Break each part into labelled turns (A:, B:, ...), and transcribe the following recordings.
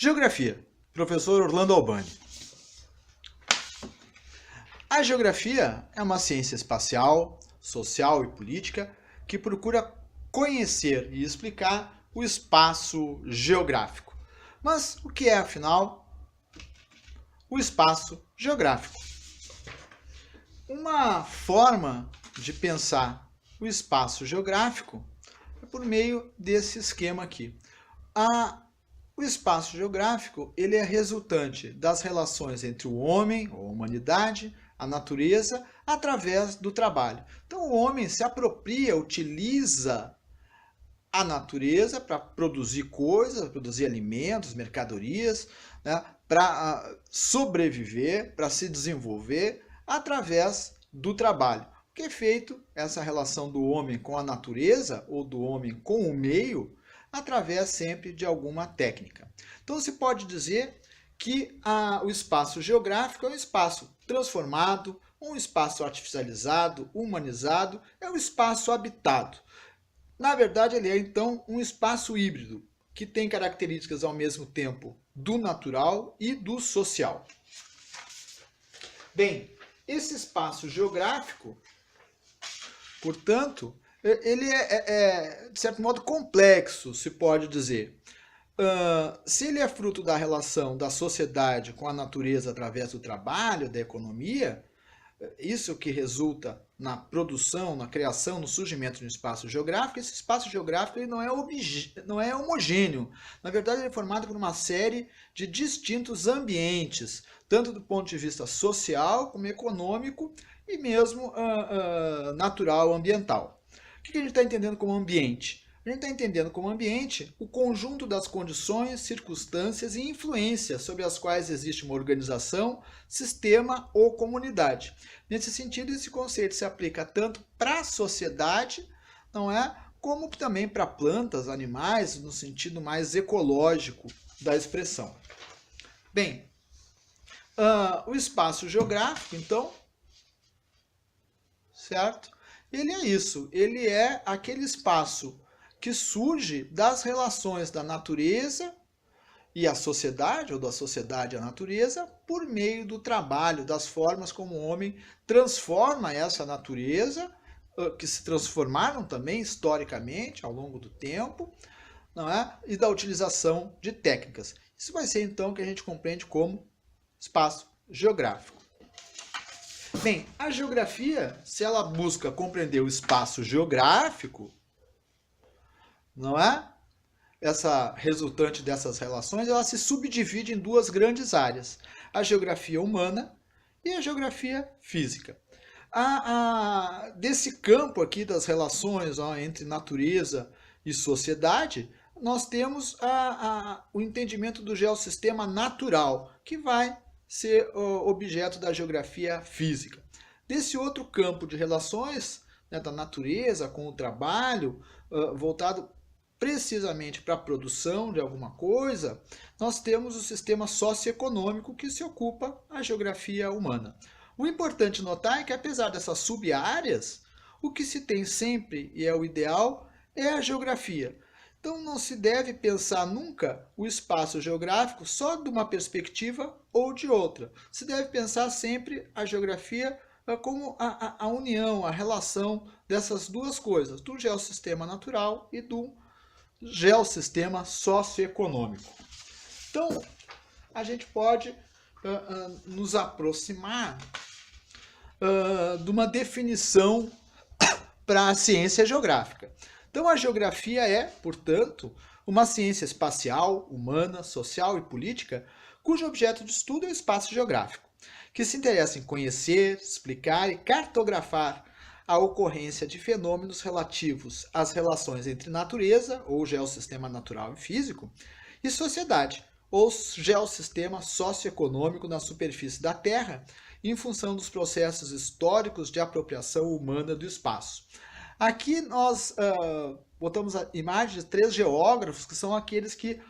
A: Geografia, professor Orlando Albani. A geografia é uma ciência espacial, social e política que procura conhecer e explicar o espaço geográfico. Mas o que é, afinal, o espaço geográfico? Uma forma de pensar o espaço geográfico é por meio desse esquema aqui. O espaço geográfico ele é resultante das relações entre o homem, ou a humanidade, a natureza, através do trabalho. Então o homem se apropria, utiliza a natureza para produzir coisas, produzir alimentos, mercadorias, né, para sobreviver, para se desenvolver através do trabalho. O que é feito essa relação do homem com a natureza ou do homem com o meio através sempre de alguma técnica. Então se pode dizer que o espaço geográfico é um espaço transformado, um espaço artificializado, humanizado, é um espaço habitado. Na verdade, ele é então um espaço híbrido, que tem características ao mesmo tempo do natural e do social. Bem, esse espaço geográfico, portanto, ele é de certo modo complexo, se pode dizer. Se ele é fruto da relação da sociedade com a natureza através do trabalho, da economia, isso que resulta na produção, na criação, no surgimento de um espaço geográfico, esse espaço geográfico ele não é homogêneo. Na verdade, ele é formado por uma série de distintos ambientes, tanto do ponto de vista social, como econômico e mesmo natural, ambiental. O que a gente está entendendo como ambiente? A gente está entendendo como ambiente o conjunto das condições, circunstâncias e influências sobre as quais existe uma organização, sistema ou comunidade. Nesse sentido, esse conceito se aplica tanto para a sociedade, não é, como também para plantas, animais, no sentido mais ecológico da expressão. Bem, o espaço geográfico, então, certo? Ele é isso, ele é aquele espaço que surge das relações da natureza e a sociedade, ou da sociedade e a natureza, por meio do trabalho, das formas como o homem transforma essa natureza, que se transformaram também historicamente ao longo do tempo, não é? E da utilização de técnicas. Isso vai ser então o que a gente compreende como espaço geográfico. Bem, a geografia, se ela busca compreender o espaço geográfico, não é? Essa resultante dessas relações, ela se subdivide em duas grandes áreas: a geografia humana e a geografia física. Desse campo aqui das relações entre natureza e sociedade, nós temos o entendimento do geossistema natural, que vai ser objeto da geografia física. Desse outro campo de relações, né, da natureza com o trabalho, voltado precisamente para a produção de alguma coisa, nós temos o sistema socioeconômico que se ocupa a geografia humana. O importante notar é que, apesar dessas sub-áreas, o que se tem sempre, e é o ideal, é a geografia. Então não se deve pensar nunca o espaço geográfico só de uma perspectiva ou de outra. Se deve pensar sempre a geografia como a união, a relação dessas duas coisas, do geossistema natural e do geossistema socioeconômico. Então, a gente pode nos aproximar de uma definição para a ciência geográfica. Então, a geografia é, portanto, uma ciência espacial, humana, social e política, cujo objeto de estudo é o espaço geográfico, que se interessa em conhecer, explicar e cartografar a ocorrência de fenômenos relativos às relações entre natureza, ou geossistema natural e físico, e sociedade, ou geossistema socioeconômico na superfície da Terra, em função dos processos históricos de apropriação humana do espaço. Aqui nós botamos a imagem de 3 geógrafos, que são aqueles que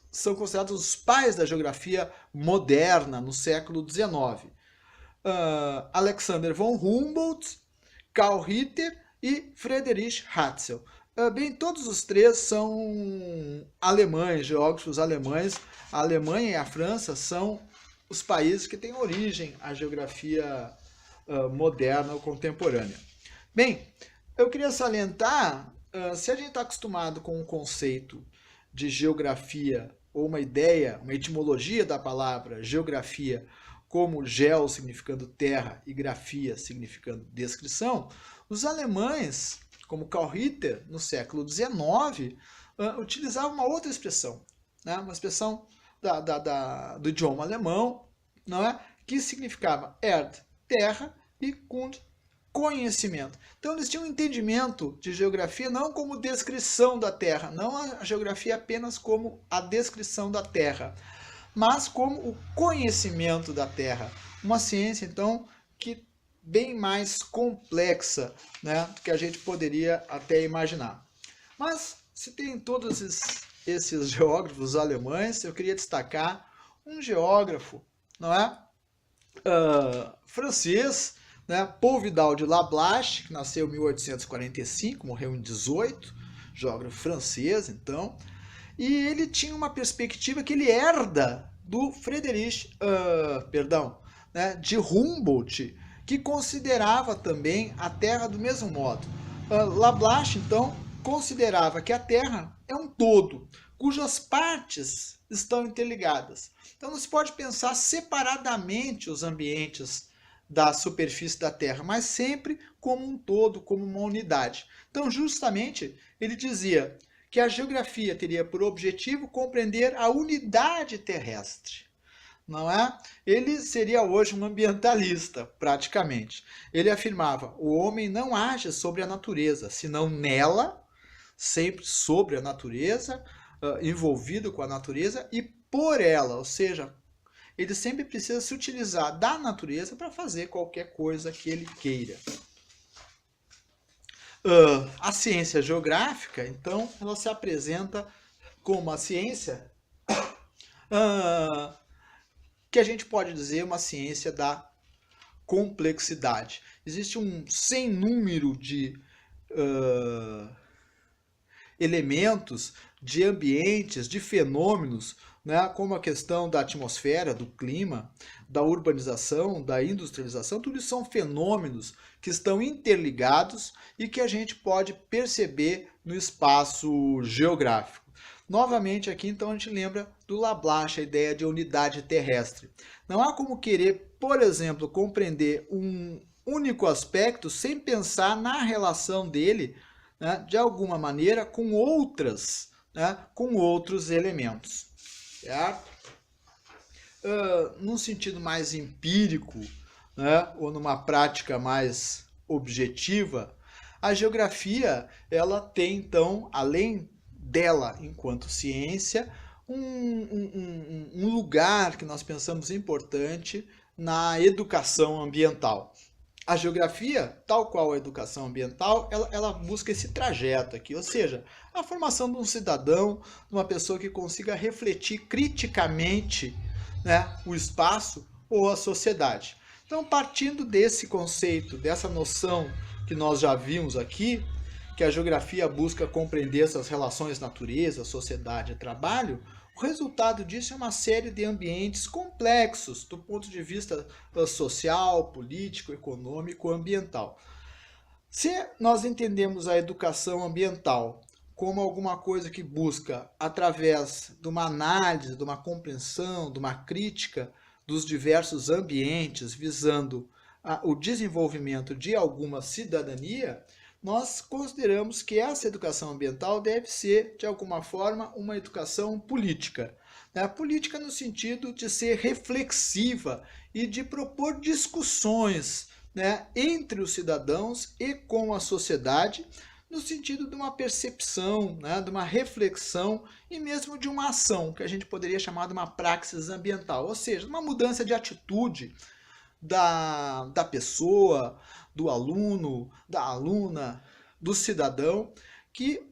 A: são considerados os pais da geografia moderna no século XIX. Alexander von Humboldt, Karl Ritter e Friedrich Ratzel. Bem, todos os três são alemães, geógrafos alemães. A Alemanha e a França são os países que têm origem à geografia moderna ou contemporânea. Bem, eu queria salientar, se a gente está acostumado com o conceito de geografia, ou uma ideia, uma etimologia da palavra geografia, como geo significando terra e grafia significando descrição, os alemães, como Karl Ritter, no século XIX, utilizavam uma outra expressão, né? Uma expressão do idioma alemão, não é? Que significava Erd, terra, e Kund, conhecimento. Então eles tinham um entendimento de geografia não como descrição da Terra, não a geografia apenas como a descrição da Terra, mas como o conhecimento da Terra. Uma ciência, então, que bem mais complexa, né, do que a gente poderia até imaginar. Mas, se tem todos esses geógrafos alemães, eu queria destacar um geógrafo, não é? Francês, né? Paul Vidal de Lablache, que nasceu em 1845, morreu em 18, geógrafo francês, então, e ele tinha uma perspectiva que ele herda do né, de Humboldt, que considerava também a Terra do mesmo modo. Lablache, então, considerava que a Terra é um todo, cujas partes estão interligadas. Então não se pode pensar separadamente os ambientes da superfície da Terra, mas sempre como um todo, como uma unidade. Então, justamente, ele dizia que a geografia teria por objetivo compreender a unidade terrestre, não é? Ele seria hoje um ambientalista, praticamente. Ele afirmava: o homem não age sobre a natureza, senão nela, sempre sobre a natureza, envolvido com a natureza e por ela, ou seja, ele sempre precisa se utilizar da natureza para fazer qualquer coisa que ele queira. A ciência geográfica, então, ela se apresenta como uma ciência que a gente pode dizer uma ciência da complexidade. Existe um sem número de elementos, de ambientes, de fenômenos, né, como a questão da atmosfera, do clima, da urbanização, da industrialização, tudo isso são fenômenos que estão interligados e que a gente pode perceber no espaço geográfico. Novamente aqui, então, a gente lembra do Lablache, a ideia de unidade terrestre. Não há como querer, por exemplo, compreender um único aspecto sem pensar na relação dele, né, de alguma maneira, com outros elementos. Certo? Num sentido mais empírico, né, ou numa prática mais objetiva, a geografia ela tem, então, além dela enquanto ciência, um lugar que nós pensamos importante na educação ambiental. A geografia, tal qual a educação ambiental, ela busca esse trajeto aqui, ou seja, a formação de um cidadão, de uma pessoa que consiga refletir criticamente, né, o espaço ou a sociedade. Então, partindo desse conceito, dessa noção que nós já vimos aqui, que a geografia busca compreender essas relações natureza, sociedade e trabalho, o resultado disso é uma série de ambientes complexos do ponto de vista social, político, econômico, ambiental. Se nós entendemos a educação ambiental como alguma coisa que busca, através de uma análise, de uma compreensão, de uma crítica dos diversos ambientes, visando o desenvolvimento de alguma cidadania, nós consideramos que essa educação ambiental deve ser, de alguma forma, uma educação política. Né? Política no sentido de ser reflexiva e de propor discussões, né, entre os cidadãos e com a sociedade, no sentido de uma percepção, né, de uma reflexão e mesmo de uma ação, que a gente poderia chamar de uma praxis ambiental, ou seja, uma mudança de atitude da pessoa, do aluno, da aluna, do cidadão, que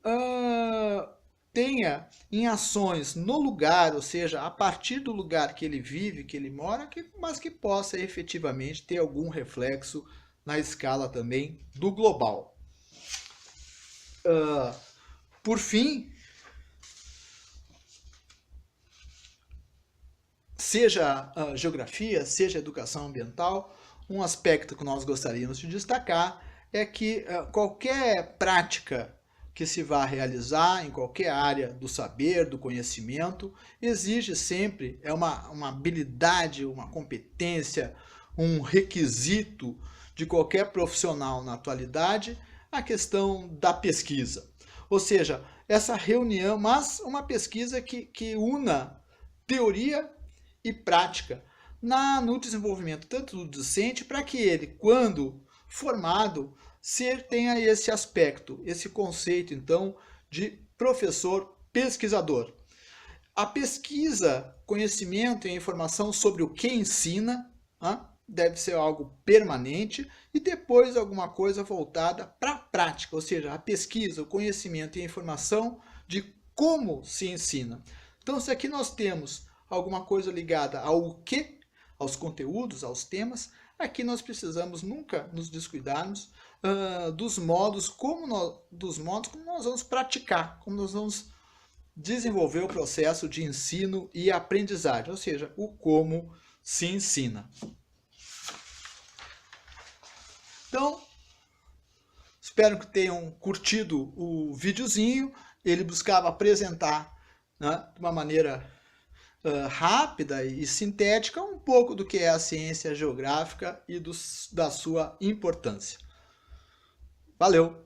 A: tenha em ações no lugar, ou seja, a partir do lugar que ele vive, que ele mora, mas que possa efetivamente ter algum reflexo na escala também do global. Por fim, seja a geografia, seja a educação ambiental, um aspecto que nós gostaríamos de destacar é que qualquer prática que se vá realizar em qualquer área do saber, do conhecimento, exige sempre uma habilidade, uma competência, um requisito de qualquer profissional na atualidade, a questão da pesquisa. Ou seja, essa reunião, mas uma pesquisa que una teoria e prática no desenvolvimento tanto do docente, para que ele, quando formado, tenha esse aspecto, esse conceito, então, de professor pesquisador. A pesquisa, conhecimento e informação sobre o que ensina, deve ser algo permanente, e depois alguma coisa voltada para a prática, ou seja, a pesquisa, o conhecimento e a informação de como se ensina. Então, se aqui nós temos alguma coisa ligada ao que, aos conteúdos, aos temas, aqui nós precisamos nunca nos descuidarmos dos modos como nós vamos praticar, como nós vamos desenvolver o processo de ensino e aprendizagem, ou seja, o como se ensina. Então, espero que tenham curtido o videozinho. Ele buscava apresentar, né, de uma maneira rápida e sintética um pouco do que é a ciência geográfica e da sua importância. Valeu!